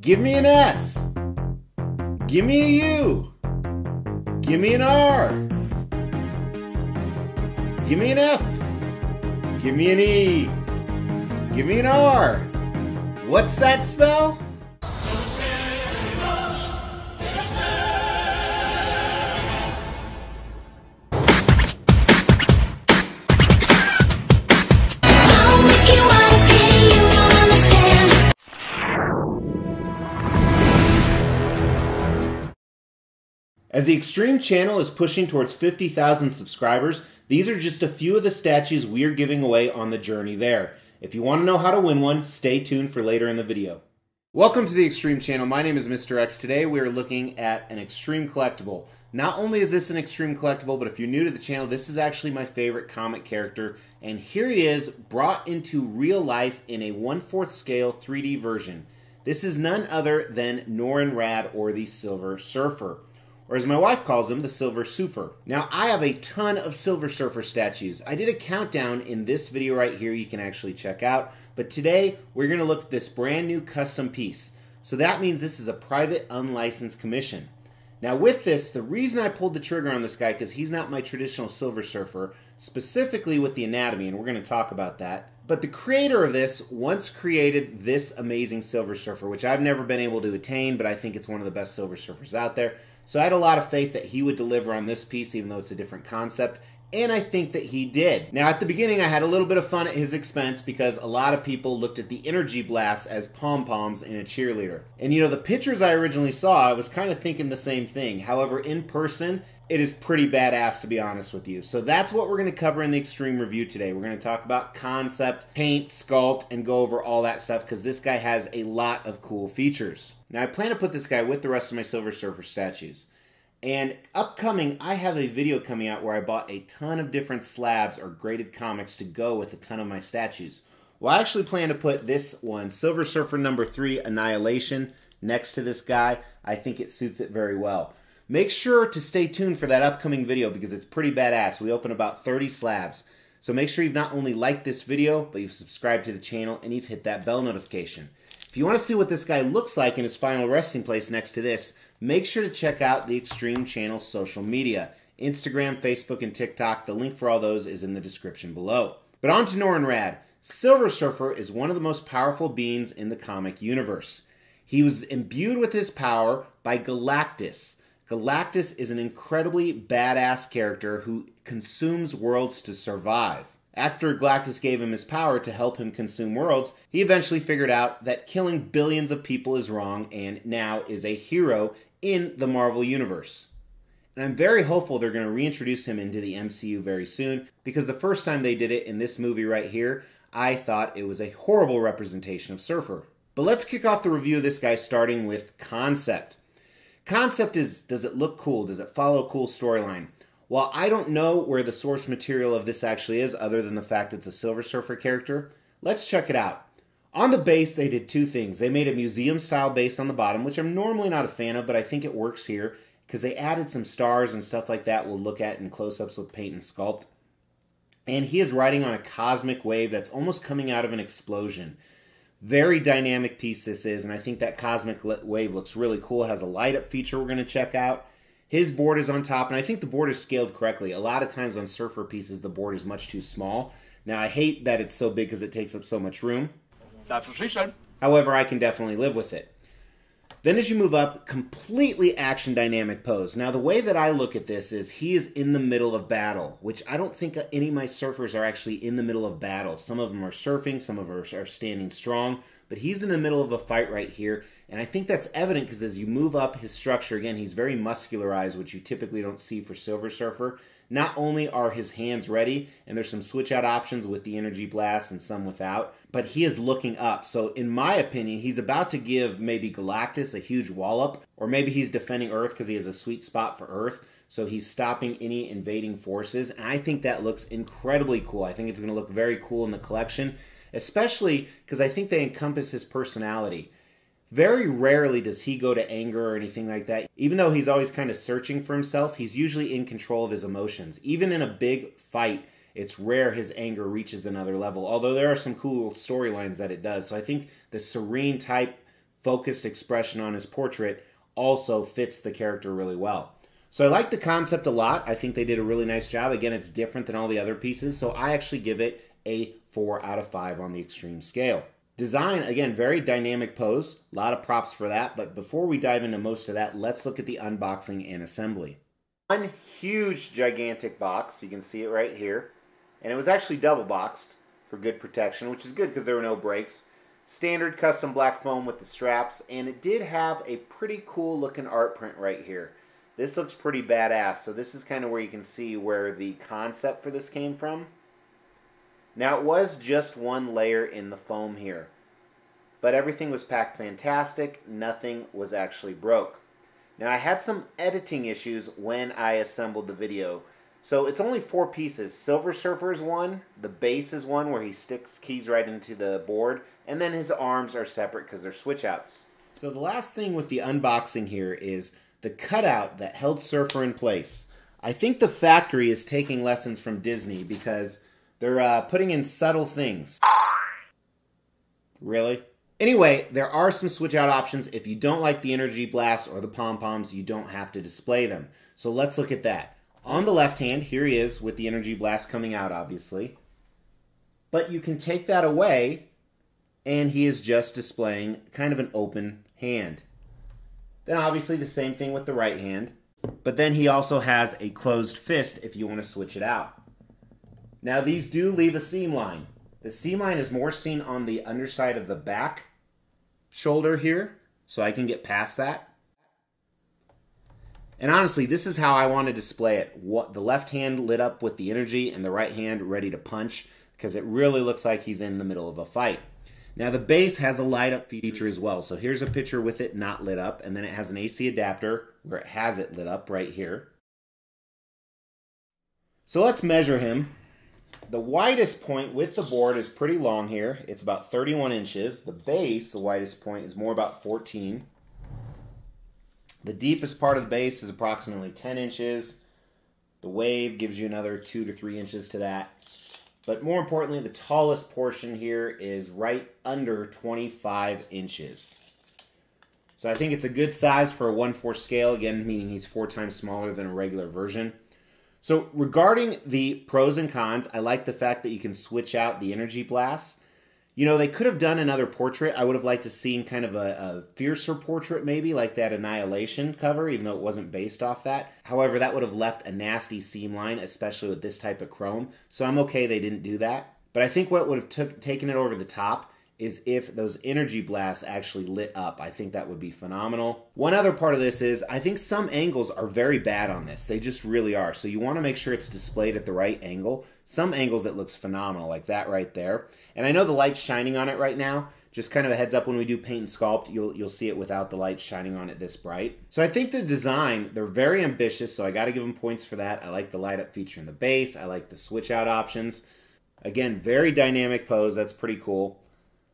Give me an S. Give me a U. Give me an R. Give me an F. Give me an E. Give me an R. What's that spell? As the Extreme channel is pushing towards 50,000 subscribers, these are just a few of the statues we are giving away on the journey there. If you want to know how to win one, stay tuned for later in the video. Welcome to the Extreme channel. My name is Mr. X. Today we are looking at an Extreme collectible. Not only is this an Extreme collectible, but if you're new to the channel, this is actually my favorite comic character. And here he is, brought into real life in a 1/4 scale 3D version. This is none other than Norin Radd, or the Silver Surfer. Or as my wife calls him, the Silver SURFER. Now, I have a ton of Silver Surfer statues. I did a countdown in this video right here you can actually check out. But today, we're going to look at this brand new custom piece. So that means this is a private, unlicensed commission. Now with this, the reason I pulled the trigger on this guy, because he's not my traditional Silver Surfer, specifically with the anatomy, and we're going to talk about that. But the creator of this once created this amazing Silver Surfer, which I've never been able to attain, but I think it's one of the best Silver Surfers out there. So I had a lot of faith that he would deliver on this piece, even though it's a different concept, and I think that he did. Now at the beginning I had a little bit of fun at his expense because a lot of people looked at the energy blasts as pom-poms in a cheerleader. And you know, the pictures I originally saw, I was kind of thinking the same thing. However, in person, it is pretty badass, to be honest with you. So that's what we're going to cover in the Extreme review today. We're going to talk about concept, paint, sculpt, and go over all that stuff because this guy has a lot of cool features. Now I plan to put this guy with the rest of my Silver Surfer statues. And upcoming, I have a video coming out where I bought a ton of different slabs or graded comics to go with a ton of my statues. Well, I actually plan to put this one, Silver Surfer number 3, Annihilation, next to this guy. I think it suits it very well. Make sure to stay tuned for that upcoming video because it's pretty badass. We open about 30 slabs. So make sure you've not only liked this video, but you've subscribed to the channel and you've hit that bell notification. If you want to see what this guy looks like in his final resting place next to this, make sure to check out the Extreme channel's social media. Instagram, Facebook, and TikTok. The link for all those is in the description below. But on to Norin Radd. Silver Surfer is one of the most powerful beings in the comic universe. He was imbued with his power by Galactus. Galactus is an incredibly badass character who consumes worlds to survive. After Galactus gave him his power to help him consume worlds, he eventually figured out that killing billions of people is wrong and now is a hero in the Marvel Universe. And I'm very hopeful they're going to reintroduce him into the MCU very soon because the first time they did it in this movie right here, I thought it was a horrible representation of Surfer. But let's kick off the review of this guy starting with concept. Concept is, does it look cool? Does it follow a cool storyline? While I don't know where the source material of this actually is, other than the fact it's a Silver Surfer character, let's check it out. On the base, they did two things. They made a museum-style base on the bottom, which I'm normally not a fan of, but I think it works here, because they added some stars and stuff like that we'll look at in close-ups with paint and sculpt. And he is riding on a cosmic wave that's almost coming out of an explosion. Very dynamic piece this is, and I think that cosmic wave looks really cool. It has a light-up feature we're going to check out. His board is on top, and I think the board is scaled correctly. A lot of times on Surfer pieces, the board is much too small. Now, I hate that it's so big because it takes up so much room. That's what she said. However, I can definitely live with it. Then as you move up, completely action dynamic pose. Now, the way that I look at this is he is in the middle of battle, which I don't think any of my surfers are actually in the middle of battle. Some of them are surfing, some of them are standing strong, but he's in the middle of a fight right here. And I think that's evident because as you move up his structure, again, he's very muscularized, which you typically don't see for Silver Surfer. Not only are his hands ready, and there's some switch out options with the energy blast and some without, but he is looking up. So in my opinion, he's about to give maybe Galactus a huge wallop, or maybe he's defending Earth because he has a sweet spot for Earth. So he's stopping any invading forces. And I think that looks incredibly cool. I think it's going to look very cool in the collection, especially because I think they encompass his personality. Very rarely does he go to anger or anything like that. Even though he's always kind of searching for himself, he's usually in control of his emotions. Even in a big fight, it's rare his anger reaches another level, although there are some cool storylines that it does. So I think the serene type focused expression on his portrait also fits the character really well. So I like the concept a lot. I think they did a really nice job. Again, it's different than all the other pieces, so I actually give it a 4 out of 5 on the extreme scale. Design, again, very dynamic pose. A lot of props for that, but before we dive into most of that, let's look at the unboxing and assembly. One huge, gigantic box. You can see it right here. And it was actually double boxed for good protection, which is good because there were no breaks. Standard custom black foam with the straps, and it did have a pretty cool looking art print right here. This looks pretty badass, so this is kind of where you can see where the concept for this came from. Now, it was just one layer in the foam here, but everything was packed fantastic. Nothing was actually broke. Now, I had some editing issues when I assembled the video. So it's only 4 pieces. Silver Surfer is one, the base is one where he sticks keys right into the board, and then his arms are separate because they're switch outs. So the last thing with the unboxing here is the cutout that held Surfer in place. I think the factory is taking lessons from Disney because they're putting in subtle things. Really? Anyway, there are some switch out options. If you don't like the energy blast or the pom-poms, you don't have to display them. So let's look at that. On the left hand, here he is with the energy blast coming out, obviously. But you can take that away, and he is just displaying kind of an open hand. Then obviously the same thing with the right hand. But then he also has a closed fist if you want to switch it out. Now these do leave a seam line. The seam line is more seen on the underside of the back shoulder here, so I can get past that. And honestly, this is how I want to display it. The left hand lit up with the energy and the right hand ready to punch, because it really looks like he's in the middle of a fight. Now the base has a light up feature as well. So here's a picture with it not lit up, and then it has an AC adapter where it has it lit up right here. So let's measure him. The widest point with the board is pretty long here. It's about 31 inches. The base, the widest point, is more about 14. The deepest part of the base is approximately 10 inches. The wave gives you another 2 to 3 inches to that. But more importantly, the tallest portion here is right under 25 inches. So I think it's a good size for a 1/4 scale, again, meaning he's 4 times smaller than a regular version. So regarding the pros and cons, I like the fact that you can switch out the energy blasts. You know, they could have done another portrait. I would have liked to seen kind of a fiercer portrait maybe, like that Annihilation cover, even though it wasn't based off that. However, that would have left a nasty seam line, especially with this type of chrome. So I'm okay they didn't do that. But I think what would have taken it over the top is if those energy blasts actually lit up. I think that would be phenomenal. One other part of this is I think some angles are very bad on this. They just really are. So you want to make sure it's displayed at the right angle. Some angles it looks phenomenal, like that right there. And I know the light's shining on it right now. Just kind of a heads up, when we do paint and sculpt, you'll see it without the light shining on it this bright. So I think the design, they're very ambitious, so I got to give them points for that. I like the light up feature in the base. I like the switch out options. Again, very dynamic pose. That's pretty cool.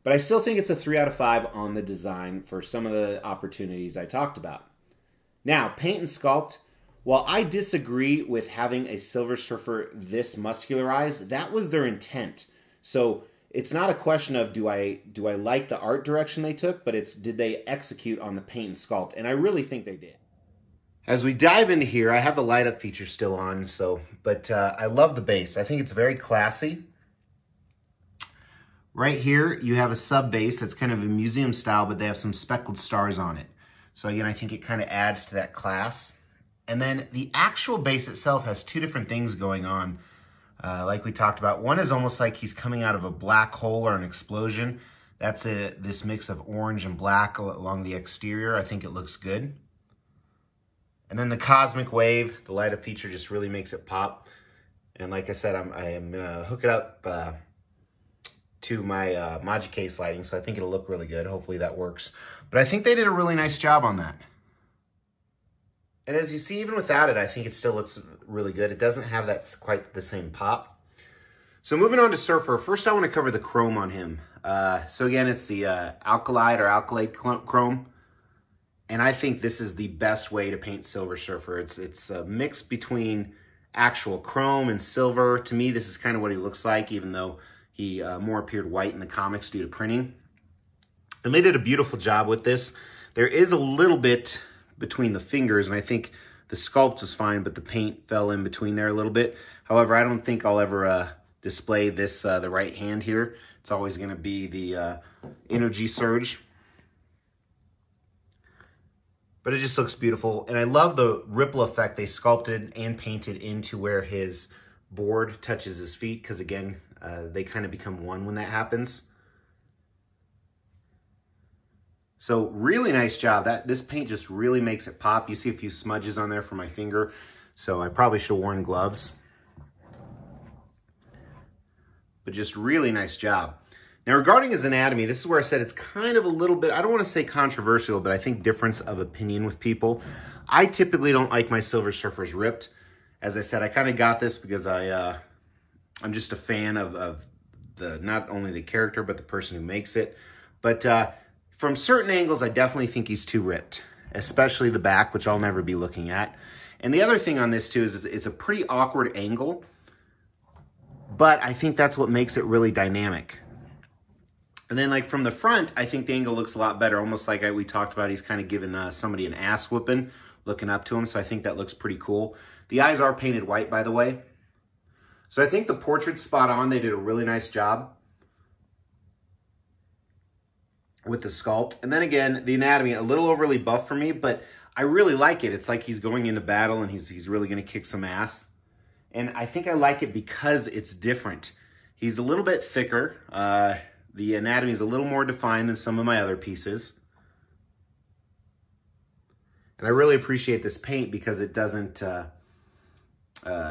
But I still think it's a 3 out of 5 on the design for some of the opportunities I talked about. Now, paint and sculpt. While I disagree with having a Silver Surfer this muscularized, that was their intent. So it's not a question of do I like the art direction they took, but it's did they execute on the paint and sculpt, and I really think they did. As we dive into here, I have the light up feature still on, but I love the base. I think it's very classy. Right here, you have a sub base that's kind of a museum style, but they have some speckled stars on it. So again, I think it kind of adds to that class. And then the actual base itself has 2 different things going on, like we talked about. One is almost like he's coming out of a black hole or an explosion. That's this mix of orange and black along the exterior. I think it looks good. And then the cosmic wave, the light up feature just really makes it pop. And like I said, I am going to hook it up to my Magic case lighting, so I think it'll look really good. Hopefully that works. But I think they did a really nice job on that. And as you see, even without it, I think it still looks really good. It doesn't have that quite the same pop. So moving on to Surfer, first I want to cover the chrome on him. So again, it's the alkylate chrome. And I think this is the best way to paint Silver Surfer. It's a mix between actual chrome and silver. To me, this is kind of what he looks like, even though he more appeared white in the comics due to printing. And they did a beautiful job with this. There is a little bit between the fingers, and I think the sculpt is fine, but the paint fell in between there a little bit. However, I don't think I'll ever display this, the right hand here. It's always going to be the energy surge. But it just looks beautiful. And I love the ripple effect they sculpted and painted into where his board touches his feet, because again, they kind of become one when that happens. So really nice job. This paint just really makes it pop. You see a few smudges on there from my finger, so I probably should have worn gloves. But just really nice job. Now regarding his anatomy, this is where I said it's kind of a little bit, I don't want to say controversial, but I think difference of opinion with people. I typically don't like my Silver Surfers ripped. As I said, I kind of got this because I'm just a fan of not only the character, but the person who makes it. But from certain angles, I definitely think he's too ripped, especially the back, which I'll never be looking at. And the other thing on this too is it's a pretty awkward angle, but I think that's what makes it really dynamic. And then like from the front, I think the angle looks a lot better, almost like we talked about. He's kind of giving somebody an ass whooping, looking up to him. So I think that looks pretty cool. The eyes are painted white, by the way. So I think the portrait's spot on. They did a really nice job with the sculpt. And then again, the anatomy, a little overly buff for me, but I really like it. It's like he's going into battle and he's really going to kick some ass. And I think I like it because it's different. He's a little bit thicker. The anatomy is a little more defined than some of my other pieces. And I really appreciate this paint because it doesn't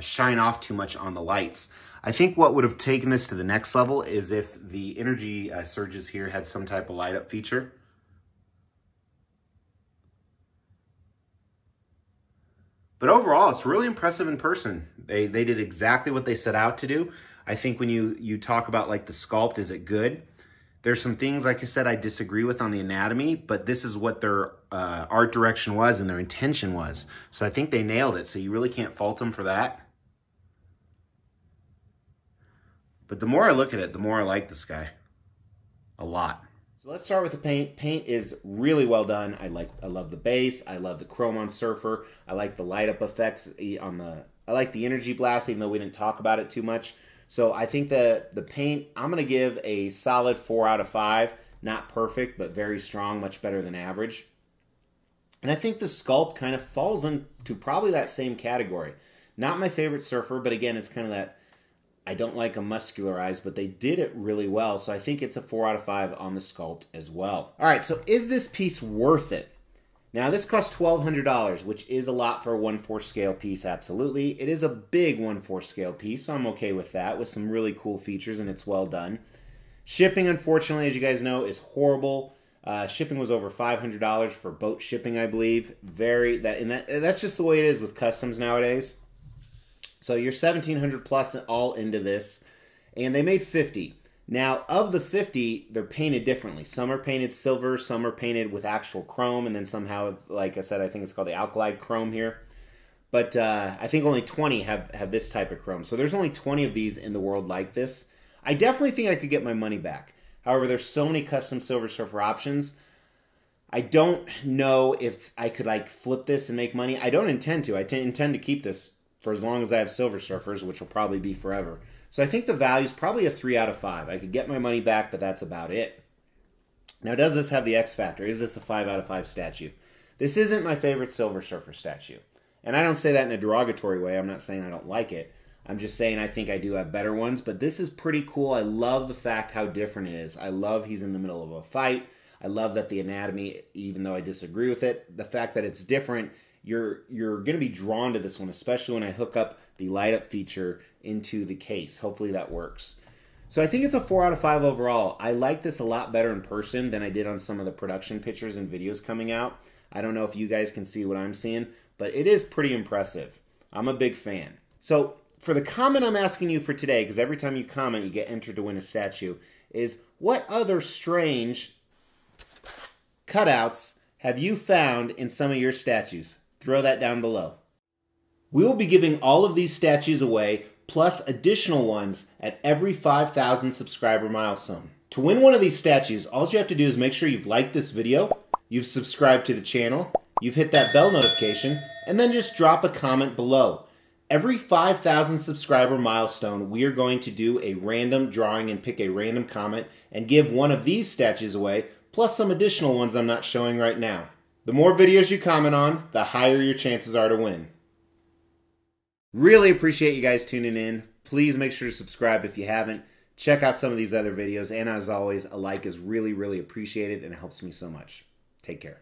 shine off too much on the lights. I think what would have taken this to the next level is if the energy surges here had some type of light up feature. But overall, it's really impressive in person. They did exactly what they set out to do. I think when you talk about like the sculpt, is it good? There's some things, like I said, I disagree with on the anatomy, but this is what their art direction was and their intention was. So I think they nailed it. So you really can't fault them for that. But the more I look at it, the more I like this guy. A lot. So let's start with the paint. Paint is really well done. I love the base. I love the chrome on Surfer. I like the light up effects on I like the energy blast, even though we didn't talk about it too much. So I think the paint, I'm going to give a solid 4 out of 5. Not perfect, but very strong, much better than average. And I think the sculpt kind of falls into probably that same category. Not my favorite Surfer, but again, it's kind of that, I don't like a muscular eyes, but they did it really well. So I think it's a 4 out of 5 on the sculpt as well. All right, so is this piece worth it? Now, this costs $1,200, which is a lot for a 1/4 scale piece, absolutely. It is a big 1/4 scale piece, so I'm okay with that, with some really cool features, and it's well done. Shipping, unfortunately, as you guys know, is horrible. Shipping was over $500 for boat shipping, I believe. That's just the way it is with customs nowadays. So you're $1,700 plus all into this, and they made 50. Now, of the 50, they're painted differently. Some are painted silver, some are painted with actual chrome, and then somehow, like I said, I think it's called the alkali chrome here. But I think only 20 have this type of chrome. So there's only 20 of these in the world like this. I definitely think I could get my money back. However, there's so many custom Silver Surfer options. I don't know if I could like flip this and make money. I don't intend to. I intend to keep this for as long as I have Silver Surfers, which will probably be forever. So I think the value is probably a 3 out of 5. I could get my money back, but that's about it. Now, does this have the X factor? Is this a 5 out of 5 statue? This isn't my favorite Silver Surfer statue. And I don't say that in a derogatory way. I'm not saying I don't like it. I'm just saying I think I do have better ones. But this is pretty cool. I love the fact how different it is. I love he's in the middle of a fight. I love that the anatomy, even though I disagree with it, the fact that it's different, you're going to be drawn to this one, especially when I hook up the light up feature into the case. Hopefully that works. So I think it's a 4 out of 5 overall. I like this a lot better in person than I did on some of the production pictures and videos coming out. I don't know if you guys can see what I'm seeing, but it is pretty impressive. I'm a big fan. So for the comment I'm asking you for today, because every time you comment you get entered to win a statue, is what other strange cutouts have you found in some of your statues? Throw that down below. We will be giving all of these statues away, plus additional ones at every 5,000 subscriber milestone. To win one of these statues, all you have to do is make sure you've liked this video, you've subscribed to the channel, you've hit that bell notification, and then just drop a comment below. Every 5,000 subscriber milestone, we are going to do a random drawing and pick a random comment and give one of these statues away, plus some additional ones I'm not showing right now. The more videos you comment on, the higher your chances are to win. Really appreciate you guys tuning in. Please make sure to subscribe if you haven't. Check out some of these other videos, and as always, a like is really, really appreciated and it helps me so much. Take care.